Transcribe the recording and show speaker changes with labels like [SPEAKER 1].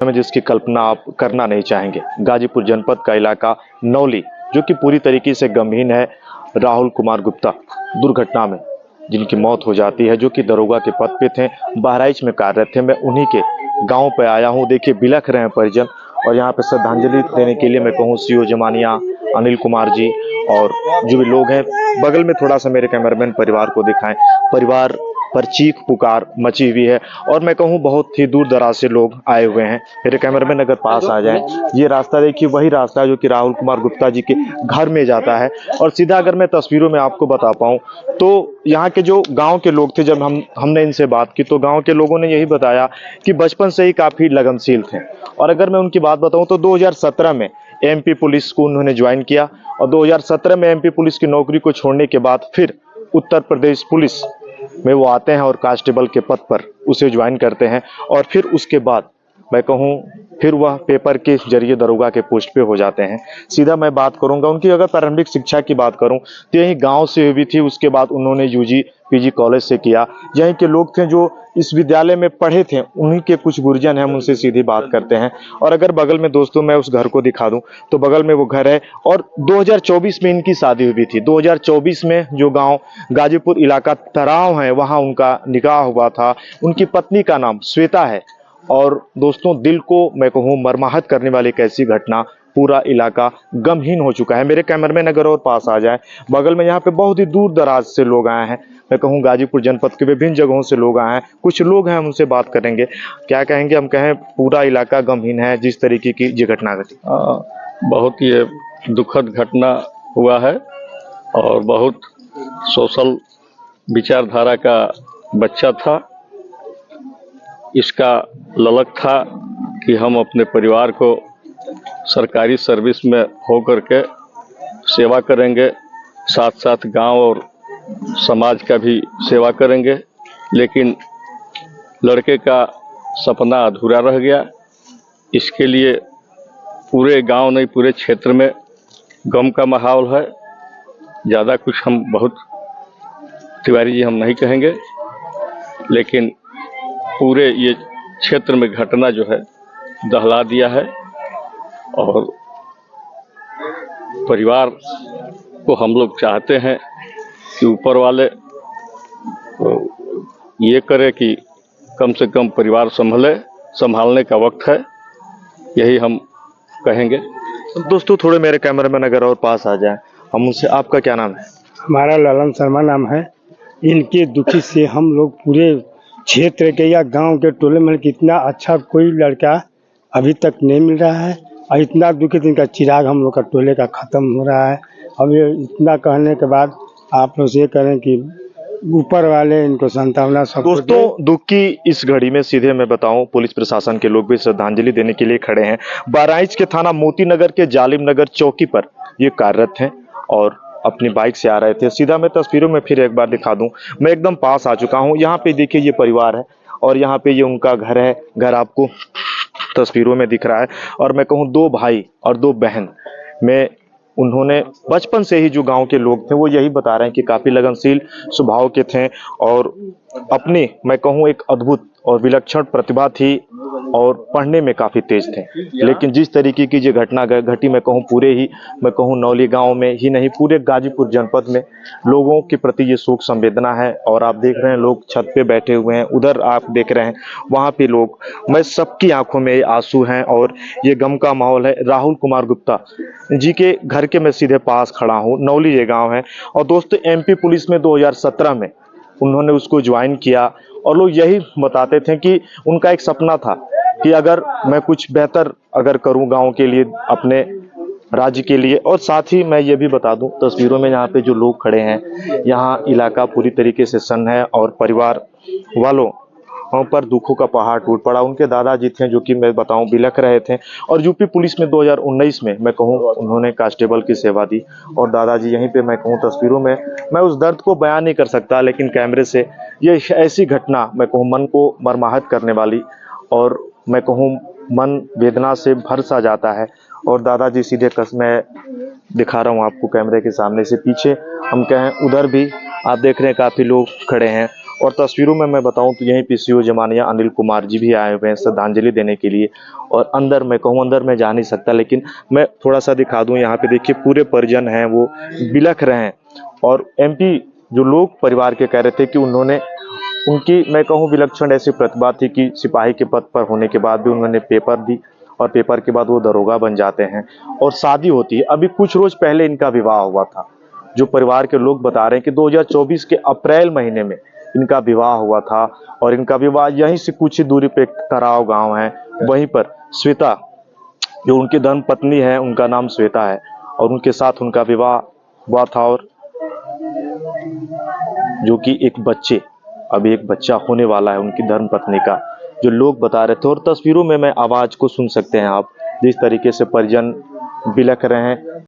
[SPEAKER 1] में जिसकी कल्पना आप करना नहीं चाहेंगे। गाजीपुर जनपद का इलाका नौली, जो कि पूरी तरीके से गमहीन है। राहुल कुमार गुप्ता दुर्घटना में जिनकी मौत हो जाती है, जो कि दरोगा के पद पे थे, बहराइच में कार्यरत थे। मैं उन्हीं के गांव पे आया हूं। देखिए, बिलख रहे हैं परिजन, और यहाँ पे श्रद्धांजलि देने के लिए मैं कहूँ सीओ जमानिया, अनिल कुमार जी और जो भी लोग हैं। बगल में थोड़ा सा मेरे कैमरामैन परिवार को दिखाएं। परिवार पर चीख पुकार मची हुई है, और मैं कहूँ बहुत ही दूर दराज से लोग आए हुए हैं। मेरे कैमरामैन अगर पास आ जाएं, ये रास्ता देखिए, वही रास्ता है जो कि राहुल कुमार गुप्ता जी के घर में जाता है। और सीधा अगर मैं तस्वीरों में आपको बता पाऊं, तो यहाँ के जो गांव के लोग थे, जब हमने इनसे बात की, तो गांव के लोगों ने यही बताया कि बचपन से ही काफी लगनशील थे। और अगर मैं उनकी बात बताऊं तो 2017 में एमपी पुलिस को उन्होंने ज्वाइन किया, और 2017 में एमपी पुलिस की नौकरी को छोड़ने के बाद फिर उत्तर प्रदेश पुलिस में वो आते हैं और कांस्टेबल के पद पर उसे ज्वाइन करते हैं। और फिर उसके बाद मैं कहूँ फिर वह पेपर के जरिए दरोगा के पोस्ट पे हो जाते हैं। सीधा मैं बात करूंगा उनकी, अगर प्रारंभिक शिक्षा की बात करूं तो यही गांव से हुई थी। उसके बाद उन्होंने यूजी पीजी कॉलेज से किया। यहीं के लोग थे जो इस विद्यालय में पढ़े थे, उन्हीं के कुछ गुरुजन हैं, हम उनसे सीधी बात करते हैं। और अगर बगल में दोस्तों मैं उस घर को दिखा दूं, तो बगल में वो घर है, और 2024 में इनकी शादी हुई थी। 2024 में जो गांव गाजीपुर इलाका तराव है, वहां उनका निकाह हुआ था। उनकी पत्नी का नाम श्वेता है। और दोस्तों, दिल को मैं कहूँ मर्माहत करने वाली एक ऐसी घटना, पूरा इलाका गमहीन हो चुका है। मेरे कैमरामैन अगर और पास आ जाए, बगल में यहाँ पे बहुत ही दूर दराज से लोग आए हैं। मैं कहूँ गाजीपुर जनपद के विभिन्न जगहों से लोग आए हैं। कुछ लोग हैं, हम उनसे बात करेंगे। क्या कहेंगे? हम कहें पूरा इलाका गमहीन है जिस तरीके की ये घटना घटी।
[SPEAKER 2] बहुत ये दुखद घटना हुआ है, और बहुत सोशल विचारधारा का बच्चा था। इसका ललक था कि हम अपने परिवार को सरकारी सर्विस में होकर के सेवा करेंगे, साथ साथ गांव और समाज का भी सेवा करेंगे। लेकिन लड़के का सपना अधूरा रह गया। इसके लिए पूरे गांव नहीं, पूरे क्षेत्र में गम का माहौल है। ज़्यादा कुछ हम बहुत तिवारी जी हम नहीं कहेंगे, लेकिन पूरे ये क्षेत्र में घटना जो है दहला दिया है। और परिवार को हम लोग चाहते हैं कि ऊपर वाले तो ये करे कि कम से कम परिवार संभालने का वक्त है, यही हम कहेंगे।
[SPEAKER 1] दोस्तों, थोड़े मेरे कैमरामैन अगर और पास आ जाए, हम उनसे, आपका क्या नाम है?
[SPEAKER 3] हमारा ललन शर्मा नाम है। इनके दुखी से हम लोग पूरे क्षेत्र के या गांव के टोले में कितना अच्छा कोई लड़का अभी तक नहीं मिल रहा है, और इतना दुखित इनका चिराग हम लोग का टोले का ख़त्म हो रहा है। अब ये इतना कहने के बाद आप लोग ये करें कि ऊपर वाले इनको सांत्वना सब।
[SPEAKER 1] दोस्तों, दुख की इस घड़ी में सीधे मैं बताऊं, पुलिस प्रशासन के लोग भी श्रद्धांजलि देने के लिए खड़े हैं। बहराइच के थाना मोती नगर के जालिम नगर चौकी पर ये कार्यरत हैं और अपनी बाइक से आ रहे थे। सीधा मैं तस्वीरों में फिर एक बार दिखा दूं, मैं एकदम पास आ चुका हूं। यहाँ पे देखिए, ये परिवार है, और यहाँ पे ये उनका घर है। घर आपको तस्वीरों में दिख रहा है। और मैं कहूँ 2 भाई और 2 बहन में उन्होंने बचपन से ही, जो गांव के लोग थे वो यही बता रहे हैं कि काफी लगनशील स्वभाव के थे, और अपनी मैं कहूँ एक अद्भुत और विलक्षण प्रतिभा थी, और पढ़ने में काफी तेज थे। लेकिन जिस तरीके की ये घटना घटी, मैं कहूँ पूरे ही, मैं कहूँ नौली गांव में ही नहीं, पूरे गाजीपुर जनपद में लोगों के प्रति ये शोक संवेदना है। और आप देख रहे हैं लोग छत पे बैठे हुए हैं, उधर आप देख रहे हैं वहां पे लोग, मैं सबकी आंखों में आंसू हैं और ये गम का माहौल है। राहुल कुमार गुप्ता जी के घर के मैं सीधे पास खड़ा हूँ। नौली ये गाँव है। और दोस्तों, एमपी पुलिस में 2017 में उन्होंने उसको ज्वाइन किया, और लोग यही बताते थे कि उनका एक सपना था कि अगर मैं कुछ बेहतर अगर करूं गांव के लिए, अपने राज्य के लिए। और साथ ही मैं ये भी बता दूं, तस्वीरों में यहाँ पे जो लोग खड़े हैं, यहाँ इलाका पूरी तरीके से सन्न है, और परिवार वालों पर दुखों का पहाड़ टूट पड़ा। उनके दादाजी थे जो कि मैं बताऊं बिलख रहे थे, और यूपी पुलिस में 2019 में मैं कहूं उन्होंने कांस्टेबल की सेवा दी। और दादाजी यहीं पे मैं कहूं तस्वीरों में, मैं उस दर्द को बयान नहीं कर सकता, लेकिन कैमरे से ये ऐसी घटना मैं कहूं मन को मर्माहत करने वाली, और मैं कहूं मन वेदना से भर सा जाता है। और दादाजी सीधे कस मैं दिखा रहा हूं आपको कैमरे के सामने से, पीछे हम कहें उधर भी आप देख रहे हैं काफी लोग खड़े हैं, और तस्वीरों में मैं बताऊं तो यहीं पीसीओ जमानिया अनिल कुमार जी भी आए हुए हैं श्रद्धांजलि देने के लिए। और अंदर मैं कहूँ, अंदर मैं जा नहीं सकता, लेकिन मैं थोड़ा सा दिखा दूं। यहाँ पे देखिए पूरे परिजन हैं वो बिलख रहे हैं। और एमपी जो लोग परिवार के कह रहे थे कि उन्होंने, उनकी मैं कहूँ विलक्षण ऐसी प्रतिभा थी कि सिपाही के पद पर होने के बाद भी उन्होंने पेपर दी और पेपर के बाद वो दरोगा बन जाते हैं और शादी होती है। अभी कुछ रोज पहले इनका विवाह हुआ था। जो परिवार के लोग बता रहे हैं कि 2024 के अप्रैल महीने में इनका विवाह हुआ था और इनका विवाह यहीं से कुछ ही दूरी पे तराव गांव है, वहीं पर श्वेता जो उनकी धर्म पत्नी है, उनका नाम श्वेता है, और उनके साथ उनका विवाह हुआ था। और जो कि अभी एक बच्चा होने वाला है उनकी धर्म पत्नी का, जो लोग बता रहे थे। और तस्वीरों में मैं आवाज को सुन सकते हैं आप, जिस तरीके से परिजन बिलख रहे हैं।